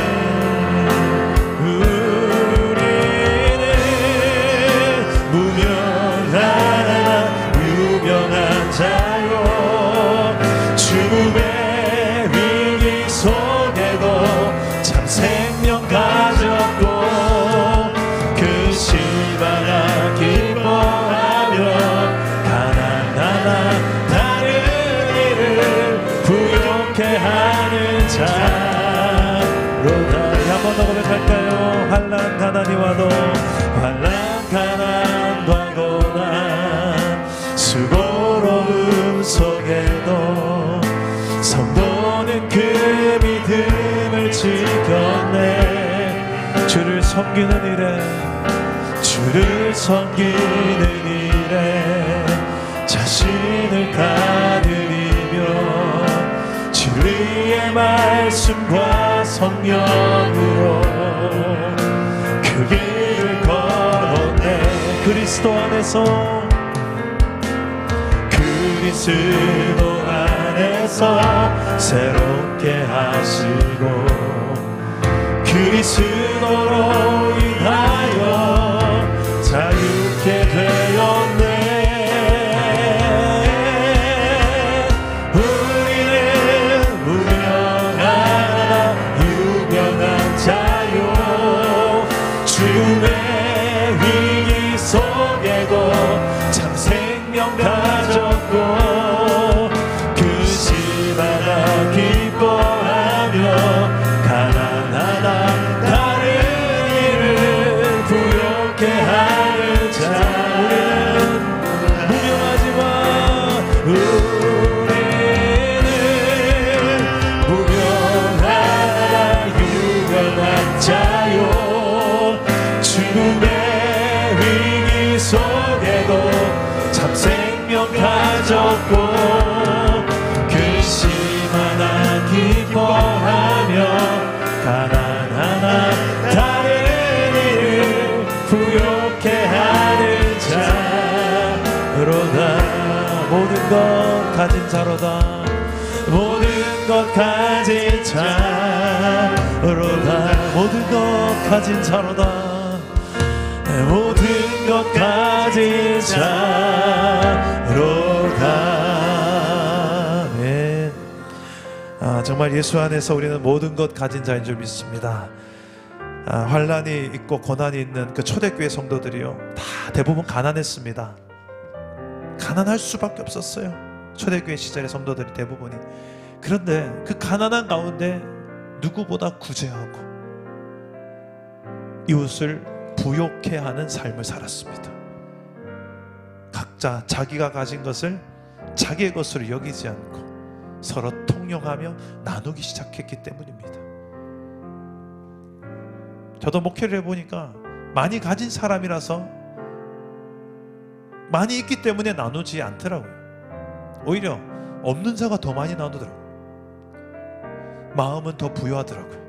A: 유명한 자요 죽음의 위기 속에도 참 생명 가졌고 근심하나 기뻐하며 가난하나 다른 일을 부욕해 하는 자로다. 한번 더 고백할까요? 환난 가난이 와도 환난 가난과 고난 수고로움 속에도 성도는 그 믿음을 지켰네. 주를 섬기는 일에 주를 섬기는 일에 자신을 다 드리며 진리의 말씀과 성령으로 그 길을 걸었네. 그리스도 안에서 그리스도 안에서 새롭게 하시고 그리스도로 인하여 자유케 되었네. 우리는 무명하나 유명한 자요 죽음의 위기 속에도 참 생명 가졌고 근심하나 기뻐하며 가난하나 다른 일을 부욕해 하는 자 우리는 무명하지만 우리는 무명하나 유명한 자요 죽음의 위기 속에도 참 생명 가졌고 근심하나 기뻐하며 가난하나 다른 일을 부욕해 하는 자로다. 모든 것 가진 자로다. 모든 것 가진 자로다. 모든 것 가진 자로다. 모든 것 가진 자로다. 네. 정말 예수 안에서 우리는 모든 것 가진 자인 줄 믿습니다. 환난이 있고 고난이 있는 그 초대교회 성도들이요 다 대부분 가난했습니다. 가난할 수밖에 없었어요. 초대교회 시절의 성도들이 대부분이. 그런데 그 가난한 가운데 누구보다 구제하고 이웃을 부욕해 하는 삶을 살았습니다. 각자 자기가 가진 것을 자기의 것으로 여기지 않고 서로 통용하며 나누기 시작했기 때문입니다. 저도 목회를 해보니까 많이 가진 사람이라서 많이 있기 때문에 나누지 않더라고요. 오히려 없는 자가 더 많이 나누더라고요. 마음은 더 부유하더라고요.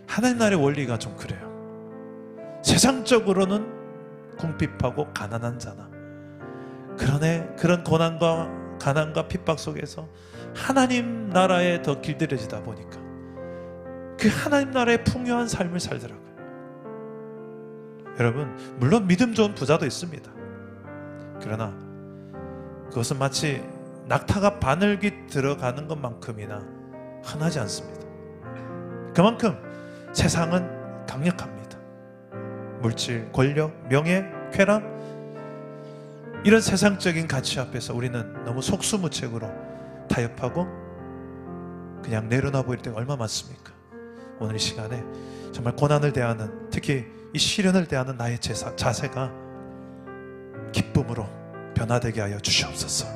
A: 하나님 나라의 원리가 좀 그래요. 세상적으로는 궁핍하고 가난한 자나, 그런 고난과 가난과 핍박 속에서 하나님 나라에 더 길들여지다 보니까 그 하나님 나라의 풍요한 삶을 살더라고요. 여러분, 물론 믿음 좋은 부자도 있습니다. 그러나 그것은 마치 낙타가 바늘귀 들어가는 것만큼이나 흔하지 않습니다. 그만큼 세상은 강력합니다. 물질, 권력, 명예, 쾌락, 이런 세상적인 가치 앞에서 우리는 너무 속수무책으로 타협하고 그냥 내려놔 보일 때가 얼마나 많습니까? 오늘 이 시간에 정말 고난을 대하는, 특히 이 시련을 대하는 나의 자세가 기쁨으로 변화되게 하여 주시옵소서.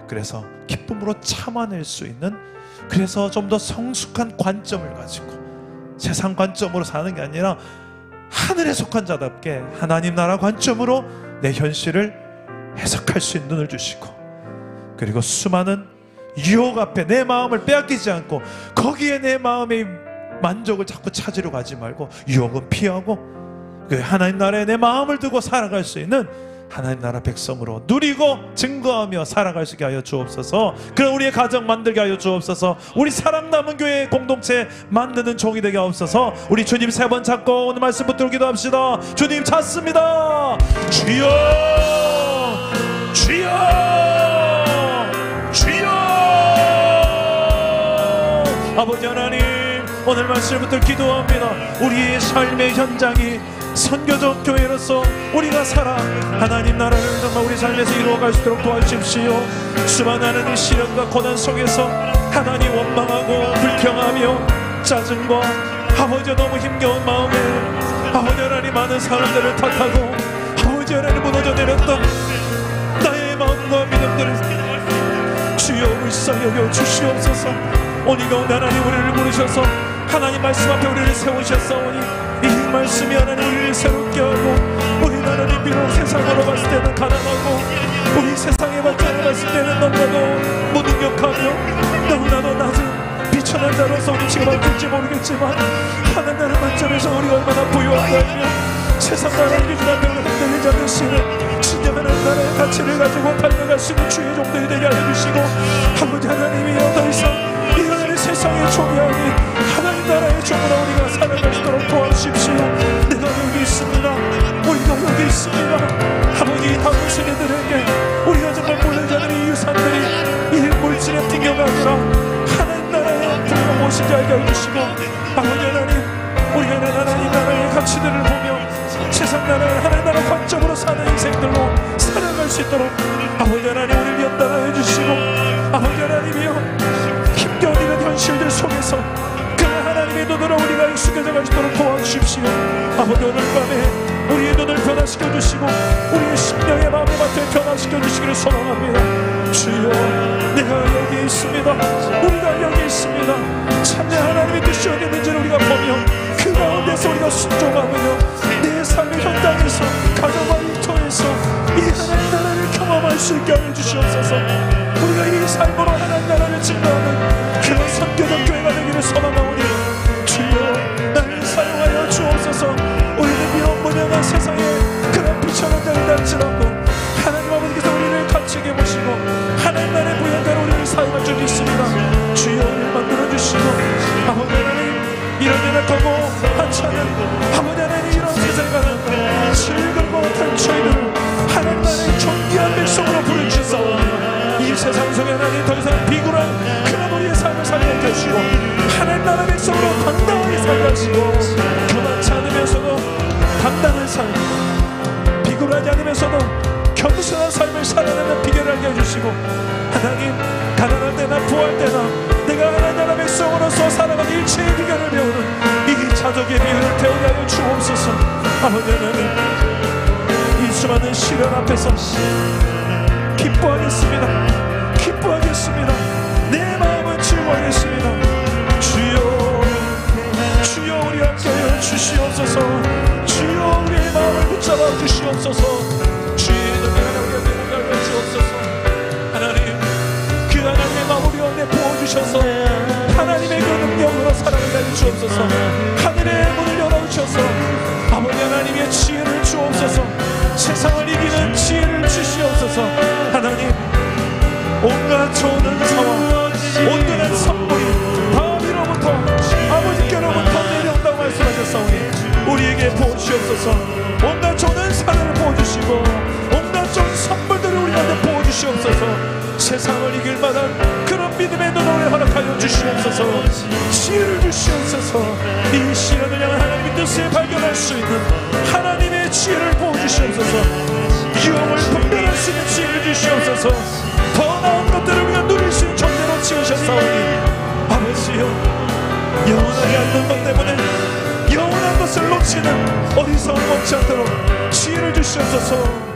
A: 그래서 기쁨으로 참아낼 수 있는, 그래서 좀 더 성숙한 관점을 가지고 세상 관점으로 사는 게 아니라 하늘에 속한 자답게 하나님 나라 관점으로 내 현실을 해석할 수 있는 눈을 주시고, 그리고 수많은 유혹 앞에 내 마음을 빼앗기지 않고 거기에 내 마음의 만족을 자꾸 찾으려 가지 말고 유혹은 피하고 그 하나님 나라에 내 마음을 두고 살아갈 수 있는 하나님 나라 백성으로 누리고 증거하며 살아갈 수 있게 하여 주옵소서. 그런 우리의 가정 만들게 하여 주옵소서. 우리 사랑 남은 교회 공동체 만드는 종이 되게 하옵소서. 우리 주님 세 번 찾고 오늘 말씀 붙들고 기도합시다. 주님 찾습니다. 주여, 주여, 주여. 아버지 하나님, 오늘 말씀을 붙들고 기도합니다. 우리의 삶의 현장이 선교적 교회로서 우리가 살아 하나님 나라를 정말 우리 삶에서 이루어갈 수 있도록 도와주십시오. 수많은 시련과 고난 속에서 하나님 원망하고 불평하며 짜증과 아버지 너무 힘겨운 마음에 아버지 하나님 많은 사람들을 탓하고 아버지 하나님 무너져 내렸던 나의 마음과 믿음들을 주여 불쌍히 주시옵소서. 오늘 가운데 하나님 우리를 부르셔서 하나님 말씀 앞에 우리를 세우셨사오니 이 말씀이 하나님 우리를 새롭게 하고, 우리 하나님 비록 세상으로 봤을 때는 가난하고 우리 세상의 발전을 봤을 때는 너무나도 무능력하며 너무나도 낮은 비천한 자로서 우리 지금 어떨지 모르겠지만 하나님 나라 관점에서 우리가 얼마나 부유한가 하며 세상 나라의 기준 앞에 흔들리지 않는 신을 진정한 나라의 가치를 가지고 달려갈 수 있는 주의 종들이 되게 하여 주시고, 아버지 하나님이여 더 이상 이 하나님 세상의 종이 아닌 하나님 나라의 종으로 우리가 살아갈 수 있도록 도와주십시오. 내가 여기 있습니다. 우리가 여기 있습니다. 아버지 다음 세대들에게 우리가 정말 보내지 않은 이 유산들이 이 물질의 풍요가 아니라 하나님 나라의 풍요가 무엇인지 알게 해주시고, 아버지 하나님 우리가 하나님 나라의 가치들을 보며 세상 나라의 하나님 나라 관점으로 사는 인생들로 살아갈 수 있도록 아버지 하나님 우리를 연단하여 주시고, 아버지 하나님이여 힘겨운 이런 현실들 속에서 그 하나님의 눈으로 우리가 익숙해져 갈 수 있도록 도와주십시오. 아버지 오늘 밤에 우리의 눈을 변화시켜 주시고 우리의 심령의 마음의 밭을 변화시켜 주시기를 소망합니다. 주여, 내가 여기 있습니다. 우리가 여기 있습니다. 참내 하나님의 뜻이 어디 있는지를 우리가 보며 그 가운데서 우리가 순종하며 내 삶의 현장에서 가정과 일터에서 이 하나님 나라를 경험할 수 있게 하여 주시옵소서. 우리가 이 삶으로 하나님 나라를 증거하는 그런 선교적 교회가 되기를 소망하오니 주여 나를 사용하여 주옵소서. 우리는 비록 무명한 세상에 그런 비천한 자를 닮지라도 하나님 아버지께서 우리를 갇히게 보시고 하나님 나라의 부연자로 우리를 사용할 줄 믿습니다. 주여 우리를 만들어주시고 아버지 하나님 이런 연약하고 하찮은 아버지 하나님 이런 세상에 가는 즐거운 못한 저희들을 하나님 나라의 존귀한 백성으로 부르주시옵소서. 이 세상 속에 하나님 더 이상 비굴한 그런 우리의 삶을 살게 해주시고 하나님 나라 백성으로 당당하게 살게 하시고 교만치 않으면서도 당당한 삶, 비굴하지 않으면서도 겸손한 삶을 살아내는 비결을 알게 해주시고 하나님 가난할 때나 부할 때나 내가 하나님 나라 백성으로서 살아가는 일체의 비결을 배우는 이 자족의 비결을 배우게 하여 주옵소서. 아버지 하나님 이 수많은 시련 앞에서 기뻐하겠습니다. 기뻐하겠습니다. 내 마음은 즐거워하겠습니다. 주여
B: 주셔서 하나님의 그 능력으로 사랑을 달려 주옵소서. 하늘의 문을 열어주셔서 아버지 하나님의 지혜를 주옵소서. 세상을 이기는 지혜를 주시옵소서. 하나님, 온갖 좋은 은사와 온전한 선물이 다 위로부터 아버지께로부터 내려온다고 말씀하셨사오니 우리에게 부어주시옵소서. 온갖 좋은 은사를 부어주시고 온갖 좋은 선물들을 우리한테 부어주시옵소서. 세상을 이길 만한 그런 믿음의 눈을 허락하여 주시옵소서. 지혜를 주시옵소서. 이 시련을 향한 하나님의 뜻을 발견할 수 있는 하나님의 지혜를 부어주시옵소서. 유혹을 분별할 수 있는 지혜를 주시옵소서. 더 나은 것들을 우리가 누릴 수 있는 존재로 지으셨사오니 아버지여, 영원하지 않는 것 때문에 영원한 것을 놓치는 어리석음 먹지 않도록 지혜를 주시옵소서.